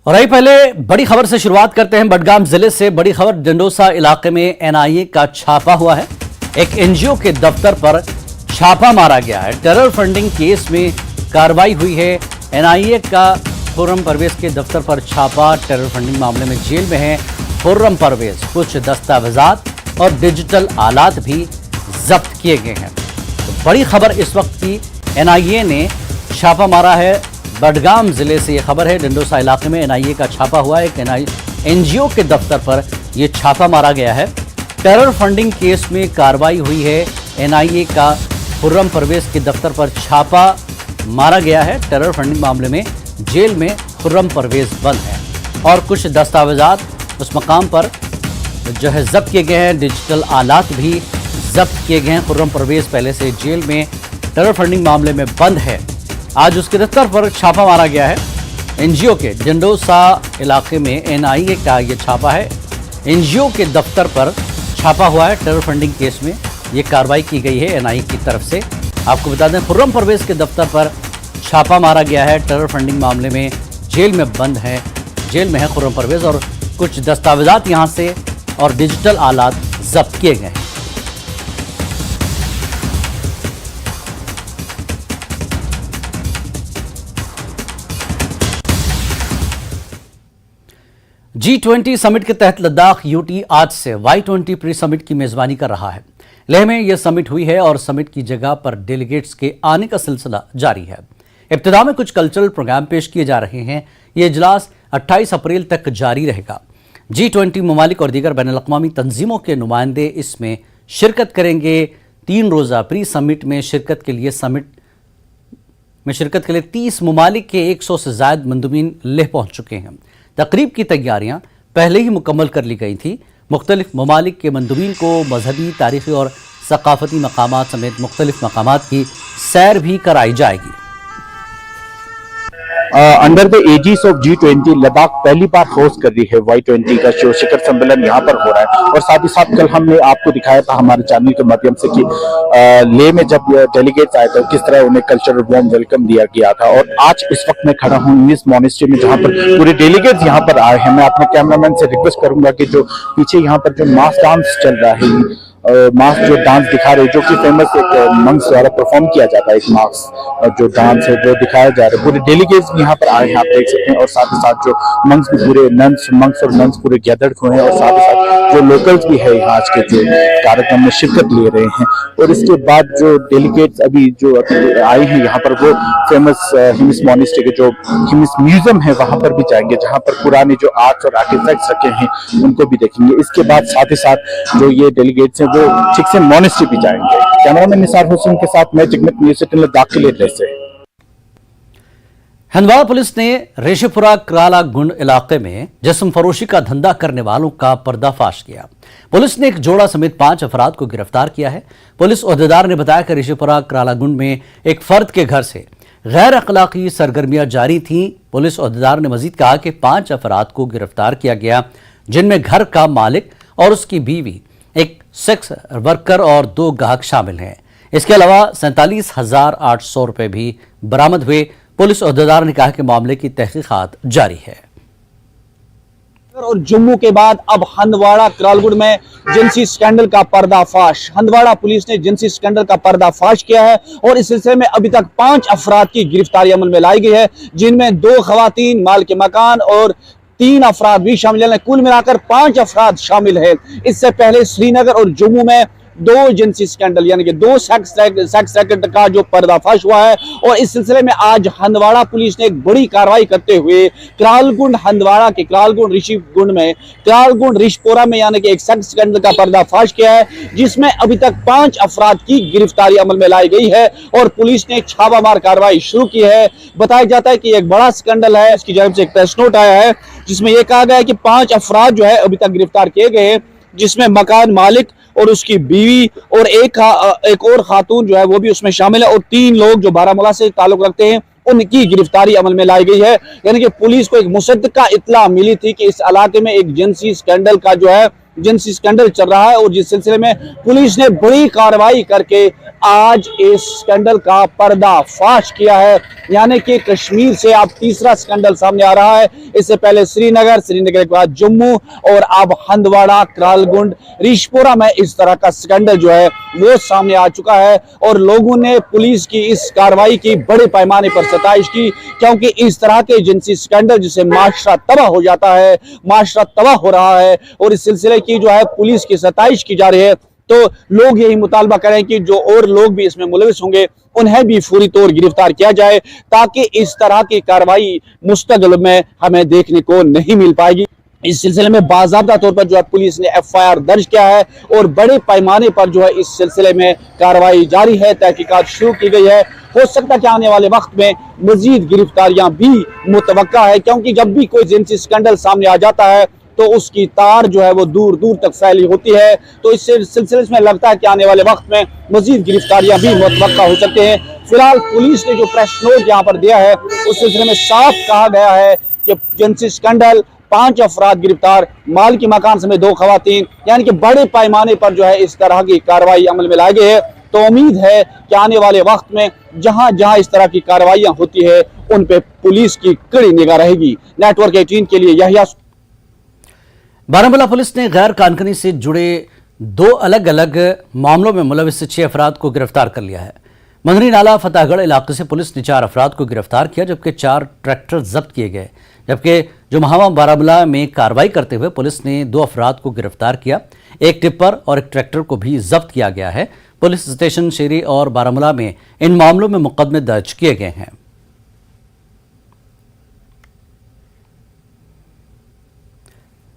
और आई पहले बड़ी खबर से शुरुआत करते हैं। बडगाम जिले से बड़ी खबर, डंडोसा इलाके में एनआईए का छापा हुआ है। एक एनजीओ के दफ्तर पर छापा मारा गया है। टेरर फंडिंग केस में कार्रवाई हुई है। एनआईए का खुर्रम परवेज के दफ्तर पर छापा। टेरर फंडिंग मामले में जेल में है खुर्रम परवेज। कुछ दस्तावेजात और डिजिटल आलात भी जब्त किए गए हैं। तो बड़ी खबर इस वक्त की, एनआईए ने छापा मारा है। बडगाम जिले से यह खबर है। डंडोसा इलाके में एनआईए का छापा हुआ है। एक एनजीओ के दफ्तर पर यह छापा मारा गया है। टेरर फंडिंग केस में कार्रवाई हुई है। एनआईए का खुर्रम परवेज के दफ्तर पर छापा मारा गया है। टेरर फंडिंग मामले में जेल में खुर्रम परवेज बंद है और कुछ दस्तावेजात उस मकाम पर जो है जब्त किए गए हैं। डिजिटल आलात भी जब्त किए गए हैं। खुर्रम परवेज पहले से जेल में टेरर फंडिंग मामले में बंद है। आज उसके दफ्तर पर छापा मारा गया है। एनजीओ के डंडोसा इलाके में एनआईए का ये छापा है। एनजीओ के दफ्तर पर छापा हुआ है। टेरर फंडिंग केस में ये कार्रवाई की गई है एनआईए की तरफ से। आपको बता दें, खुर्रम परवेज के दफ्तर पर छापा मारा गया है। टेरर फंडिंग मामले में जेल में बंद है, जेल में है खुर्रम परवेज और कुछ दस्तावेजात यहाँ से और डिजिटल आलात जब्त किए गए हैं। G20 समिट के तहत लद्दाख यूटी आज से Y20 प्री समिट की मेजबानी कर रहा है। लेह में यह समिट हुई है और समिट की जगह पर डेलीगेट्स के आने का सिलसिला जारी है। इब्तिदा में कुछ कल्चरल प्रोग्राम पेश किए जा रहे हैं। यह इजलास 28 अप्रैल तक जारी रहेगा। G20 ममालिक और दीगर बैनुल-अक़वामी तंजीमों के नुमाइंदे इसमें शिरकत करेंगे। 3 रोज़ा प्री समिट में शिरकत के लिए 30 ममालिक के 100 से ज़ायद मंदुबीन लेह पहुंच चुके हैं। तकरीब की तैयारियां पहले ही मुकम्मल कर ली गई थी। मुख्तलिफ ममालिक के मंदुबीन को मजहबी, तारीखी और सकाफती मकामात समेत मुख्तलिफ मकामात की सैर भी कराई जाएगी। Under the aegis of G20 Ladakh पहली बार होस्ट कर रही है Y20 का शिखर सम्मेलन यहाँ पर हो रहा है। और साथ ही साथ कल हमने आपको दिखाया था हमारे चैनल के माध्यम से कि लेह में जब डेलीगेट्स आए थे किस तरह उन्हें कल्चरल वार्म वेलकम दिया गया था। और आज इस वक्त मैं खड़ा हूँ इंग्लिश मॉनेस्ट्री में जहाँ पर पूरे डेलीगेट्स यहाँ पर आए हैं। मैं अपने कैमरामैन से रिक्वेस्ट करूंगा कि जो पीछे यहाँ पर जो मास डांस चल रहा है, मास जो डांस दिखा रहे हैं, जो कि फेमस एक मंक्स द्वारा परफॉर्म किया जाता है, एक मास जो डांस है जो दिखाया जा रहा है। पूरे डेलीगेट्स भी यहाँ पर आए हैं, आप देख सकते हैं। और साथ ही साथ जो मंक्स भी पूरे मंक्स और नन्स पूरे गैदर्ड हुए हैं। और साथ ही साथ जो लोकल्स भी है यहाँ आज के जो कार्यक्रम में शिरकत ले रहे हैं। और इसके बाद जो डेलीगेट्स अभी जो आए हैं यहाँ पर, वो फेमस हिमिस मॉनेस्ट्री के जो हिमिस म्यूजियम है वहां पर भी जाएंगे, जहाँ पर पुराने जो आर्ट्स और आर्टिफैक्ट्स रखे हैं उनको भी देखेंगे। इसके बाद साथ ही साथ जो ये डेलीगेट्स हैं वो ठीक से मॉनेस्ट्री भी जाएंगे। कैमरामैन निसार हुसैन के साथ मैं जिगमत न्यूज़ 18 लद्दाख के लिए से। हंदवाड़ा पुलिस ने रेशेपुरा कराला गुंड इलाके में जिस्म फरोशी का धंधा करने वालों का पर्दाफाश किया। पुलिस ने एक जोड़ा समेत 5 अफराद को गिरफ्तार किया है। पुलिस ओहदेदार ने बताया कि रेशेपुरा कराला गुंड में एक फर्द के घर से गैर अखलाकी सरगर्मियां जारी थीं। पुलिस ओहदेदार ने मजीद कहा कि 5 अफराद को गिरफ्तार किया गया, जिनमें घर का मालिक और उसकी बीवी, एक सेक्स वर्कर और 2 ग्राहक शामिल हैं। इसके अलावा 47,800 रुपए भी बरामद हुए। पुलिस ओहदेदार ने कहा कि मामले की तहकीकात जारी है। और जम्मू के बाद अब हंदवाड़ा करालगुंड में जिनसी स्कैंडल का पर्दाफाश। हंदवाड़ा पुलिस ने जिनसी स्कैंडल का पर्दाफाश किया है और इस सिलसिले में अभी तक 5 अफराद की गिरफ्तारी अमल में लाई गई है, जिनमें 2 खवातीन, माल के मकान और 3 अफराद भी शामिल हैं। कुल मिलाकर 5 अफराद शामिल हैं। इससे पहले श्रीनगर और जम्मू में 2 जिनसी स्कैंडल यानी कि 2 सेक्स रैकेट का जो पर्दाफाश हुआ है। और इस सिलसिले में आज हंदवाड़ा पुलिस ने एक बड़ी कार्रवाई करते हुए करालगुंड हंदवाड़ा के करालगुंड ऋषिगुंड में करालगुंड ऋषिपुरा में यानी कि एक सेक्स स्कैंडल का पर्दाफाश किया है, जिसमें अभी तक 5 अफराद की गिरफ्तारी अमल में लाई गई है और पुलिस ने छापामार कार्रवाई शुरू की है। बताया जाता है कि एक बड़ा स्कैंडल है। इसकी जानब से एक प्रेस नोट आया है जिसमें यह कहा गया है कि 5 अफराद जो है अभी तक गिरफ्तार किए गए हैं, जिसमें मकान मालिक और उसकी बीवी और एक और खातून जो है वो भी उसमें शामिल है। और 3 लोग जो बारामूला से ताल्लुक रखते हैं उनकी गिरफ्तारी अमल में लाई गई है। यानी कि पुलिस को एक मुसद्दका इत्तला मिली थी कि इस इलाके में एक जिनसी स्कैंडल का जो है जिनसी स्कैंडल चल रहा है और जिस सिलसिले में पुलिस ने बड़ी कार्रवाई करके आज इस स्कैंडल का पर्दाफाश किया है। यानी कि कश्मीर से अब तीसरा स्कैंडल सामने आ रहा है। इससे पहले श्रीनगर के बाद जम्मू और अब हंदवाड़ा, त्रालगुंड, रिशपोरा में इस तरह का स्कैंडल जो है वो सामने आ चुका है और लोगों ने पुलिस की इस कार्रवाई की बड़े पैमाने पर सताइश की, क्योंकि इस तरह के एजेंसी स्कैंडल जिससे माशरा तबाह हो जाता है, माशरा तबाह हो रहा है और इस सिलसिले की जो है पुलिस की सताइश की जा रही है। तो लोग यही मुतालबा करें कि जो और लोग भी इसमें मुलविस होंगे उन्हें भी फौरी तौर गिरफ्तार किया जाए, ताकि इस तरह की कार्रवाई मुस्तकबिल में हमें देखने को नहीं मिल पाएगी। इस सिलसिले में बाज़ाब्ता तौर पर जो है पुलिस ने FIR दर्ज किया है और बड़े पैमाने पर जो है इस सिलसिले में कार्रवाई जारी है, तहकीकात शुरू की गई है। हो सकता है कि आने वाले वक्त में मजीद गिरफ्तारियां भी मुतवक्का है, क्योंकि जब भी कोई एजेंसी स्कैंडल सामने आ जाता है तो उसकी तार जो है वो दूर दूर तक फैली होती है। तो इस सिलसिले में लगता है कि आने वाले वक्त में मजीद गिरफ्तारियां भी मुतवक्का हो सकते हैं। फिलहाल पुलिस ने जो प्रेस नोट यहाँ पर दिया है उस सिलसिले में साफ कहा गया है कि एजेंसी स्कैंडल 5 अफराद गिरफ्तार, माल की मकान समेत 2 खवातीन, यानी कि बड़े पैमाने पर जो है इस तरह की कार्रवाई अमल में लाई गई है। तो उम्मीद है कि आने वाले वक्त में जहां जहां इस तरह की कार्रवाइयां होती है उन पे पुलिस की कड़ी निगाह रहेगी। नेटवर्क 18 के लिए यहिया। बारामूला पुलिस ने गैर कानूनी से जुड़े 2 अलग अलग मामलों में मुलविस 6 अफराद को गिरफ्तार कर लिया है। मंदरी नाला फतेहगढ़ इलाके से पुलिस ने 4 अफराद को गिरफ्तार किया, जबकि 4 ट्रैक्टर जब्त किए गए। जबकि जुम्हावा बारामूला में कार्रवाई करते हुए पुलिस ने 2 अफराद को गिरफ्तार किया, 1 टिप्पर और 1 ट्रैक्टर को भी जब्त किया गया है। पुलिस स्टेशन शेरी और बारामूला में इन मामलों में मुकदमे दर्ज किए गए हैं।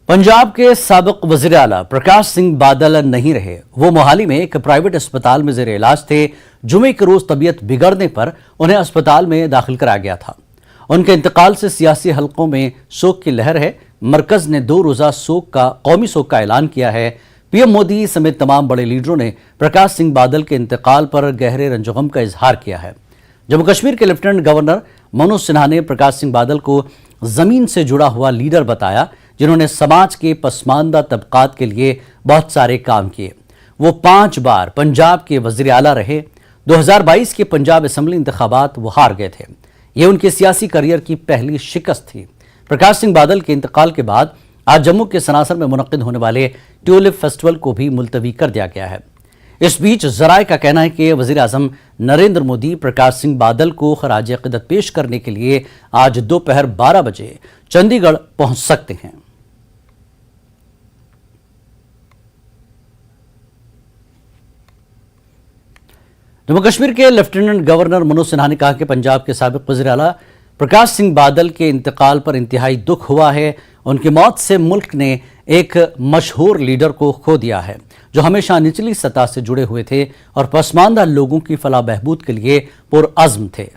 पंजाब के साबिक वज़ीर आला प्रकाश सिंह बादल नहीं रहे। वो मोहाली में एक प्राइवेट अस्पताल में ज़ेर इलाज थे। जुमे के रोज तबीयत बिगड़ने पर उन्हें अस्पताल में दाखिल कराया गया था। उनके इंतकाल से सियासी हलकों में शोक की लहर है। मरकज ने 2 रोज़ा कौमी शोक का ऐलान किया है। पीएम मोदी समेत तमाम बड़े लीडरों ने प्रकाश सिंह बादल के इंतकाल पर गहरे रंजोगम का इजहार किया है। जम्मू कश्मीर के लेफ्टिनेंट गवर्नर मनोज सिन्हा ने प्रकाश सिंह बादल को जमीन से जुड़ा हुआ लीडर बताया, जिन्होंने समाज के पसमानदा तबकात के लिए बहुत सारे काम किए। वो 5 बार पंजाब के वज़ीर आला रहे। 2022 के पंजाब असेंबली इंतखाबात वो हार गए थे। ये उनके सियासी करियर की पहली शिकस्त थी। प्रकाश सिंह बादल के इंतकाल के बाद आज जम्मू के सनासर में मुनक्किद होने वाले ट्यूलिप फेस्टिवल को भी मुलतवी कर दिया गया है। इस बीच जराये का कहना है कि वज़ीर आज़म नरेंद्र मोदी प्रकाश सिंह बादल को खराज अक़ीदत पेश करने के लिए आज दोपहर 12 बजे चंडीगढ़ पहुंच सकते हैं। जम्मू कश्मीर के लेफ्टिनेंट गवर्नर मनोज सिन्हा ने कहा कि पंजाब के साबिक वज़ीर आला प्रकाश सिंह बादल के इंतकाल पर इंतहाई दुख हुआ है। उनकी मौत से मुल्क ने एक मशहूर लीडर को खो दिया है, जो हमेशा निचली सतह से जुड़े हुए थे और पसमानदा लोगों की फलाह बहबूद के लिए पुरअज़्म थे।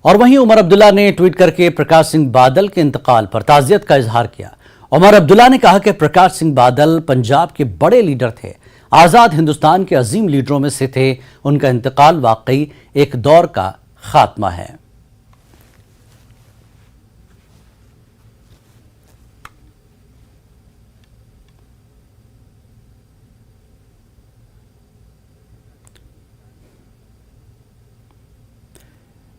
और वहीं उमर अब्दुल्ला ने ट्वीट करके प्रकाश सिंह बादल के इंतकाल पर ताज़ियत का इजहार किया। उमर अब्दुल्ला ने कहा कि प्रकाश सिंह बादल पंजाब के बड़े लीडर थे, आज़ाद हिंदुस्तान के अजीम लीडरों में से थे। उनका इंतकाल वाकई एक दौर का खात्मा है।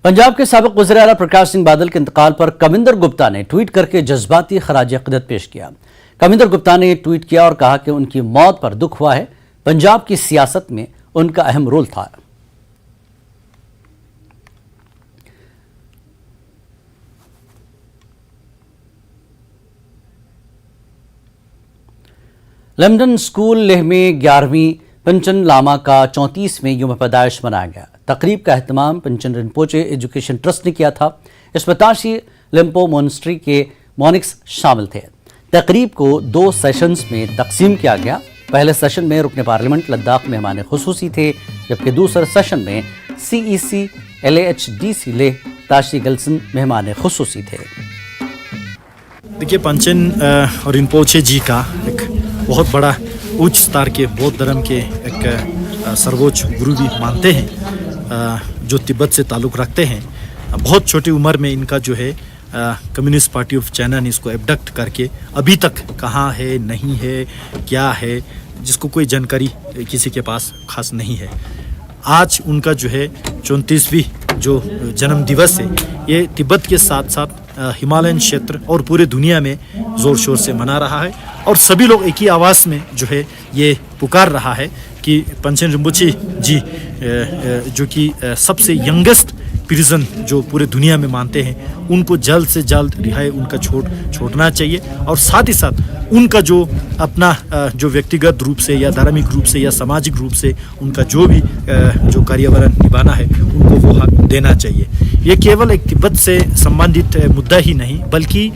पंजाब के साबिक वज़ीर आला प्रकाश सिंह बादल के इंतकाल पर कविंदर गुप्ता ने ट्वीट करके जज्बाती खराज अक़ीदत पेश किया। कविंदर गुप्ता ने ट्वीट किया और कहा कि उनकी मौत पर दुख हुआ है। पंजाब की सियासत में उनका अहम रोल था। लंदन स्कूल लेह में 11वीं पंचन लामा का 34वें यौम पैदाइश मनाया गया। तकरीब का एहतमाम पंचन रिम्पोचे एजुकेशन ट्रस्ट ने किया था। इस बताशी लिम्पो मोनेस्ट्री के मोनिक्स शामिल थे। तकरीब को 2 सेशंस में तकसीम किया गया। पहले सेशन में रुकन पार्लियामेंट लद्दाख मेहमान खुसूसी थे, जबकि दूसरे सेशन में CEC LAHDC लेह ताशी गल्सन मेहमान खुसूसी थे। देखिए, पंचन रिम्पोचे जी का एक बहुत बड़ा उच्च स्तर के बौद्ध धर्म के एक सर्वोच्च गुरु भी मानते हैं, जो तिब्बत से ताल्लुक़ रखते हैं। बहुत छोटी उम्र में इनका जो है कम्युनिस्ट पार्टी ऑफ चाइना ने इसको एबडक्ट करके अभी तक कहाँ है, नहीं है, क्या है, जिसको कोई जानकारी किसी के पास खास नहीं है। आज उनका जो है 34वीं जो जन्म दिवस है, ये तिब्बत के साथ साथ हिमालयन क्षेत्र और पूरे दुनिया में ज़ोर शोर से मना रहा है और सभी लोग एक ही आवाज़ में जो है ये पुकार रहा है कि पंचेन रिम्पोचे जी जो कि सबसे यंगेस्ट प्रिजन जो पूरे दुनिया में मानते हैं, उनको जल्द से जल्द रिहाई उनका छोड़ना चाहिए और साथ ही साथ उनका जो अपना जो व्यक्तिगत रूप से या धार्मिक रूप से या सामाजिक रूप से उनका जो भी जो कार्यावरण निभाना है उनको वो हक देना चाहिए। ये केवल एक तिब्बत से संबंधित मुद्दा ही नहीं बल्कि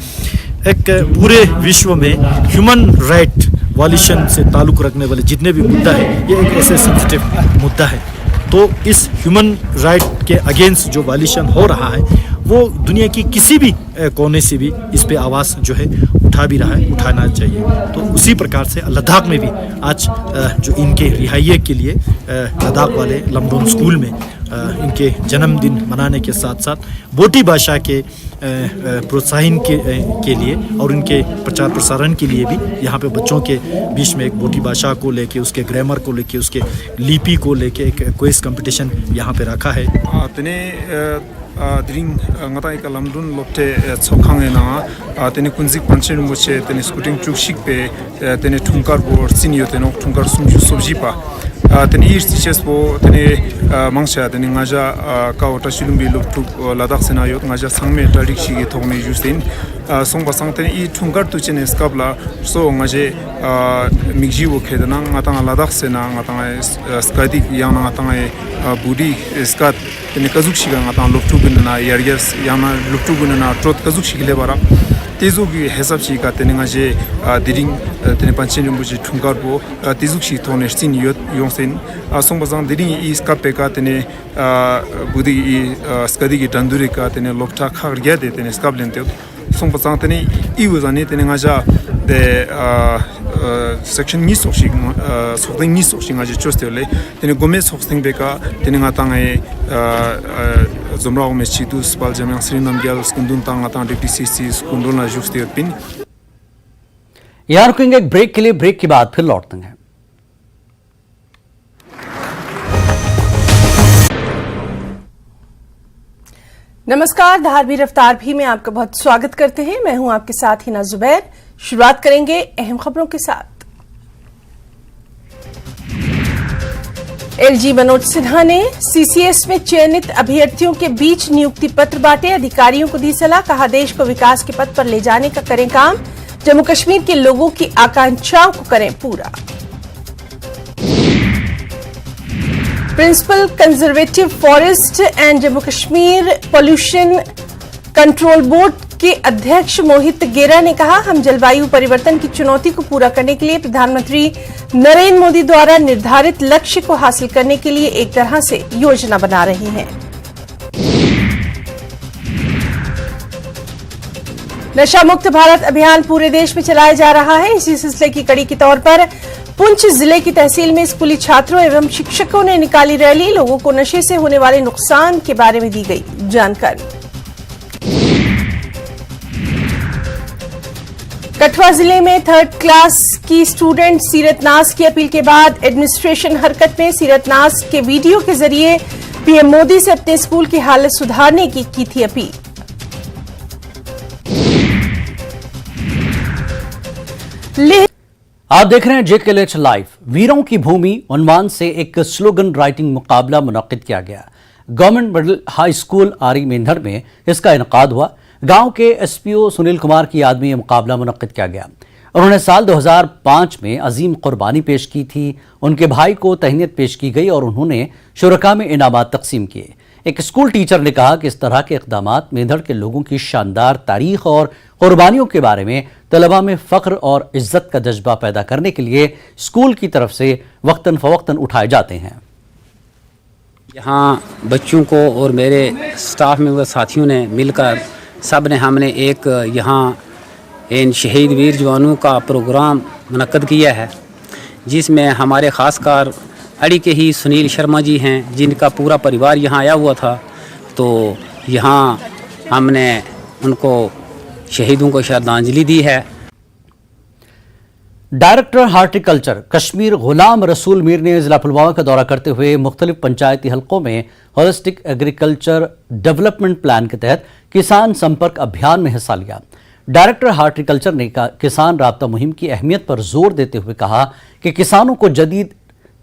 एक पूरे विश्व में ह्यूमन राइट वायलेशन से ताल्लुक़ रखने वाले जितने भी मुद्दा है, ये एक ऐसे सेंसिटिव मुद्दा है। तो इस ह्यूमन राइट के अगेंस्ट जो वायलेशन हो रहा है वो दुनिया की किसी भी कोने से भी इस पे आवाज़ जो है उठा भी रहा है, उठाना चाहिए। तो उसी प्रकार से लद्दाख में भी आज जो इनके रिहाई के लिए लद्दाख वाले लमडोन स्कूल में इनके जन्मदिन मनाने के साथ साथ बोटी भाषा के प्रोत्साहन के लिए और इनके प्रचार प्रसारण के लिए भी यहाँ पे बच्चों के बीच में एक बोटी भाषा को लेके, उसके ग्रामर को लेके, उसके लिपि को लेके एक क्विज कंपटीशन यहाँ पे रखा है। 드링 ngata ika lamdun lopte chokhange na tene kunzik panchen moche tene scooting chukshik pe tene thungkar bo sinio tene thungkar sumju sobji pa tene ir teachers bo tene mangsha tene ngaja ka ota shilumbi loptu ladakh sena yot ngaja sangme tarik shigi thogme justin songba sang tene I thungkar tu chene skabla so ngaje migji wo khedana ngata ladakh sena ngata skadi yang ngata budi skat tene kazuk shiga ngata loptu gunna yarges yana loptu gunna trot kazuk shigile bara tezu gi hesab shi ka tene ngaje diring tene panchen rumbuji thungkar bo tezuk shi thone sin yot yongsen songba sang diring I skap pe ka tene budi skadi gi tanduri ka tene lokta khar gya de tene skap lente songba sang tene I wazani tene ngaja de section ni soxing soxing ni soxing ngaje chostele tene gome soxing beka tene ngatangai zomrao mechitu spal jamang srinam gyal skundun tang atang dpcc skunduna juxte pin। यहाँ रुकेंगे एक break के लिए, break के बाद फिर लौटते हैं। नमस्कार, धारवी रफ्तार भी में आपका बहुत स्वागत करते हैं। मैं हूं आपके साथ हिना जुबैर। शुरुआत करेंगे अहम खबरों के साथ। एलजी मनोज सिन्हा ने सीसीएस में चयनित अभ्यर्थियों के बीच नियुक्ति पत्र बांटे। अधिकारियों को दी सलाह, कहा देश को विकास के पथ पर ले जाने का करें काम, जम्मू कश्मीर के लोगों की आकांक्षाओं को करें पूरा। Principal conservative forest and Jammu Kashmir pollution control board के अध्यक्ष मोहित गेरा ने कहा, हम जलवायु परिवर्तन की चुनौती को पूरा करने के लिए प्रधानमंत्री नरेंद्र मोदी द्वारा निर्धारित लक्ष्य को हासिल करने के लिए एक तरह से योजना बना रहे हैं। नशा मुक्त भारत अभियान पूरे देश में चलाया जा रहा है। इसी सिलसिले की कड़ी के तौर पर पुंछ जिले की तहसील में स्कूली छात्रों एवं शिक्षकों ने निकाली रैली। लोगों को नशे से होने वाले नुकसान के बारे में दी गई जानकारी। कठुआ जिले में 3rd क्लास की स्टूडेंट सीरत नाज की अपील के बाद एडमिनिस्ट्रेशन हरकत में। सीरत नाज के वीडियो के जरिए पीएम मोदी से अपने स्कूल की हालत सुधारने की थी अपील। आप देख रहे हैं JKLH लाइव। वीरों की भूमि उन्वान से एक स्लोगन राइटिंग मुकाबला मुनक्किद किया गया। गवर्नमेंट मिडिल हाई स्कूल आरी मेंढर में इसका इनकाद हुआ। गांव के एसपीओ सुनील कुमार की याद में यह मुकाबला मुनक्किद किया गया। उन्होंने साल 2005 में अजीम कुर्बानी पेश की थी। उनके भाई को तहनीत पेश की गई और उन्होंने शुरका में इनामात तकसीम किए। एक स्कूल टीचर ने कहा कि इस तरह के इक़दामात मेंढर के लोगों की शानदार तारीख और कुर्बानियों के बारे में तलबा में फ़ख्र और इज्जत का जज्बा पैदा करने के लिए स्कूल की तरफ से वक्तन फ़वक्तन उठाए जाते हैं। यहाँ बच्चों को और मेरे स्टाफ में व साथियों ने मिलकर सब ने हमने एक यहाँ इन शहीद वीर जवानों का प्रोग्राम मुनक्कद किया है, जिसमें हमारे ख़ासकर अड़ी के ही सुनील शर्मा जी हैं, जिनका पूरा परिवार यहाँ आया हुआ था। तो यहाँ हमने उनको शहीदों को श्रद्धांजलि दी है। डायरेक्टर हार्टिकल्चर कश्मीर गुलाम रसूल मीर ने जिला पुलवामा का दौरा करते हुए मुख्तलिफ पंचायती हलकों में होलिस्टिक एग्रीकल्चर डेवलपमेंट प्लान के तहत किसान संपर्क अभियान में हिस्सा लिया। डायरेक्टर हार्टिकल्चर ने किसान राब्ता मुहिम की अहमियत पर जोर देते हुए कहा कि किसानों को जदीद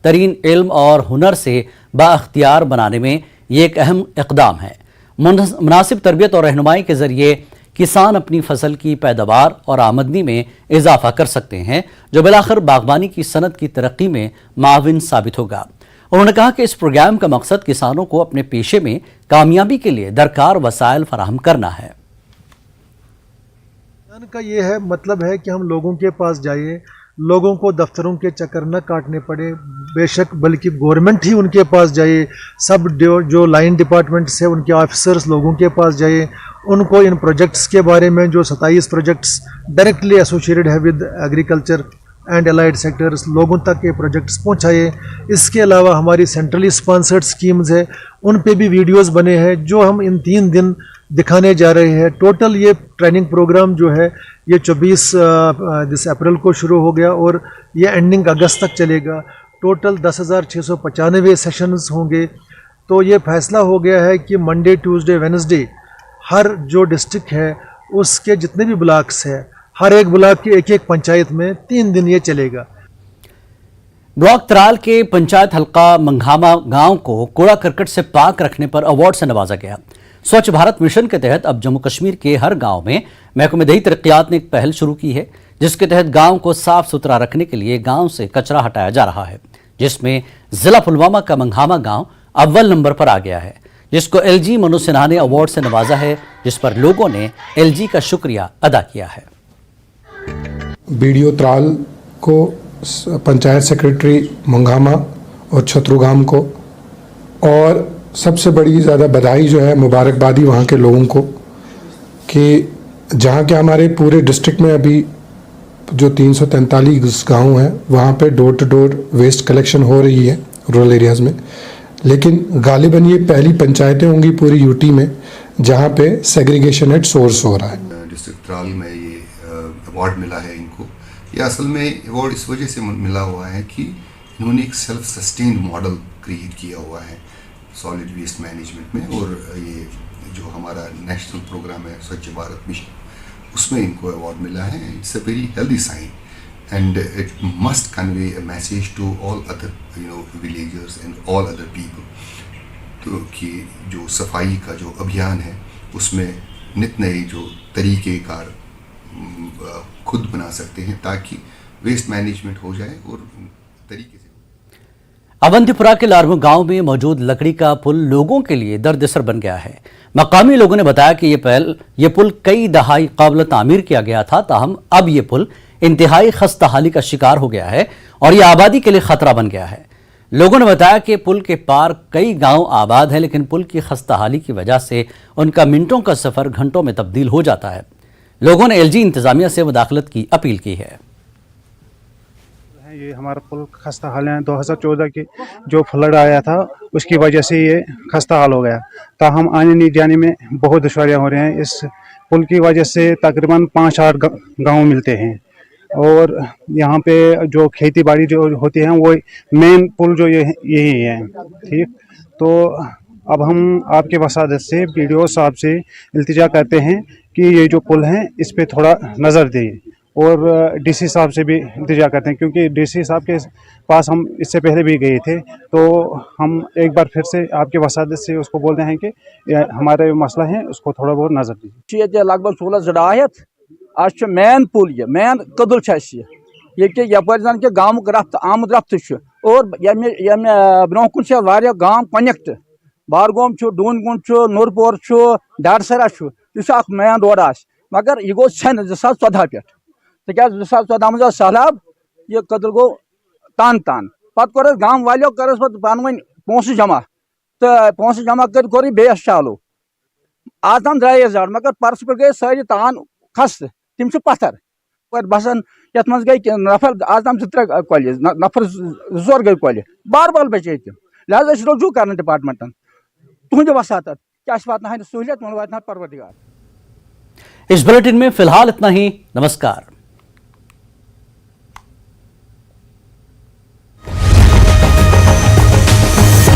तरीन इल्म और हुनर से बाअख्तियार बनाने में ये एक अहम इक़दाम है। मुनासिब तरबियत और रहनुमाई के जरिए किसान अपनी फसल की पैदावार और आमदनी में इजाफा कर सकते हैं, जो बिलाखिर बागवानी की सनत की तरक्की में माविन साबित होगा। उन्होंने कहा कि इस प्रोग्राम का मकसद किसानों को अपने पेशे में कामयाबी के लिए दरकार वसाइल फराहम करना है। का ये है मतलब है कि हम लोगों के पास जाइए, लोगों को दफ्तरों के चक्कर न काटने पड़े, बेशक बल्कि गवर्नमेंट ही उनके पास जाए, सब जो लाइन डिपार्टमेंट्स है उनके ऑफिसर्स लोगों के पास जाए, उनको इन प्रोजेक्ट्स के बारे में जो 27 प्रोजेक्ट्स डायरेक्टली एसोसिएटेड है with agriculture and allied sectors, लोगों तक ये प्रोजेक्ट्स पहुंचाए। इसके अलावा हमारी सेंट्रली स्पॉन्सर्ड स्कीम्स है, उन पे भी वीडियोस बने हैं जो हम इन 3 दिन दिखाने जा रहे हैं। टोटल ये ट्रेनिंग प्रोग्राम जो है ये 24 अप्रैल को शुरू हो गया और ये एंडिंग अगस्त तक चलेगा। टोटल 10,695 सेशंस होंगे। तो ये फैसला हो गया है कि मंडे, ट्यूसडे, वेडनेसडे हर जो डिस्ट्रिक्ट है उसके जितने भी ब्लॉक्स हैं, हर एक ब्लॉक के एक पंचायत में 3 दिन ये चलेगा। ब्लॉक त्राल के पंचायत हल्का मंघामा गांव को कूड़ा करकट से पाक रखने पर अवार्ड से नवाजा गया। स्वच्छ भारत मिशन के तहत अब जम्मू कश्मीर के हर गांव में महकमे दही तरक्कियात ने एक पहल शुरू की है, जिसके तहत गांव को साफ सुथरा रखने के लिए गांव से कचरा हटाया जा रहा है, जिसमें जिला पुलवामा का मंघामा गांव अव्वल नंबर पर आ गया है, जिसको एलजी मनोज सिन्हा ने अवार्ड से नवाजा है, जिस पर लोगों ने एलजी का शुक्रिया अदा किया है। बीडीओ त्राल को, पंचायत सेक्रेटरी मंघामा और छत्रुगाम को, और सबसे बड़ी ज़्यादा बधाई जो है, मुबारकबादी वहाँ के लोगों को कि जहाँ के हमारे पूरे डिस्ट्रिक्ट में अभी जो 343 गाँव हैं वहाँ पे door to door waste collection हो रही है रूरल एरियाज़ में, लेकिन गालिबन ये पहली पंचायतें होंगी पूरी यूटी में जहाँ पे सेग्रीगेशन एट सोर्स हो रहा है। डिस्ट्रिक्ट त्राल में ये अवार्ड मिला है इनको। ये असल में अवार्ड इस वजह से मिला हुआ है कि इन्होंने एक सेल्फ सस्टेन्ड मॉडल क्रिएट किया हुआ है सॉलिड वेस्ट मैनेजमेंट में, और ये जो हमारा नेशनल प्रोग्राम है स्वच्छ भारत मिशन, उसमें इनको अवार्ड मिला है। It's a very healthy sign and it must convey a message to all other villagers and all other people, तो कि जो सफाई का जो अभियान है उसमें नित नए जो तरीक़ेकार खुद बना सकते हैं ताकि वेस्ट मैनेजमेंट हो जाए और तरीके से। अवंतीपुरा के लारमू गांव में मौजूद लकड़ी का पुल लोगों के लिए दरदिसर बन गया है। मकामी लोगों ने बताया कि ये पुल कई दहाई काबिल तामीर किया गया था, ताहम अब ये पुल इंतहाई खस्ताहाली का शिकार हो गया है और ये आबादी के लिए खतरा बन गया है। लोगों ने बताया कि पुल के पार कई गांव आबाद हैं, लेकिन पुल की खस्ताहाली की वजह से उनका मिनटों का सफर घंटों में तब्दील हो जाता है। लोगों ने एलजी इंतजामिया से मुदाखलत की अपील की है। ये हमारा पुल खस्ता हाल है। 2014 की जो फ्लड आया था उसकी वजह से ये खस्ता हाल हो गया, ताहम आने नहीं जाने में बहुत दुश्वारियाँ हो रही हैं। इस पुल की वजह से तकरीबन 5-8 गांव मिलते हैं और यहाँ पे जो खेती बाड़ी जो होती है वो मेन पुल जो यही है। ठीक, तो अब हम आपके वसादत से बीडीओ साहब से इल्तिजा करते हैं कि ये जो पुल है इस पे थोड़ा नज़र दें, और डीसी साहब से भी इंतजार करते हैं क्योंकि डीसी साहब के पास हम इससे पहले भी गए थे। तो हम एक बार फिर से आपके वसादत से उसको बोलते हैं कि हमारा मसला है उसको थोड़ा बहुत नजर दीजिए। लगभग 16 आज मेन पुल ये मेन कदुल ये यपर जन के गाँव रफ्त आमद रफ्त और ब्रोह कुन गाँव कनेक्ट बारगोम डूनगुंड नूरपोर डारसरा यह मेन रोड मगर यह गो छन 2014 पे तक 2014 मज सैलाब यह कदल गो तान पत कोर गाँव वालों कर पान वन पोस जमा तो पोस जमा कर बेस चालू आज तम द्राये जड़ मगर परस पे गए सारी तान खस तम पत्थर पर बसान ये मज गई नफर आज तम 2-3 कल नफर 2 गई कल बार बचे तम लिहाजा रुजू कर डिपार्टमेंटन तुंद वसात क्या वात सहूलियत वो वात परवरदिगार। इस बुलेटिन में फिलहाल इतना ही। नमस्कार।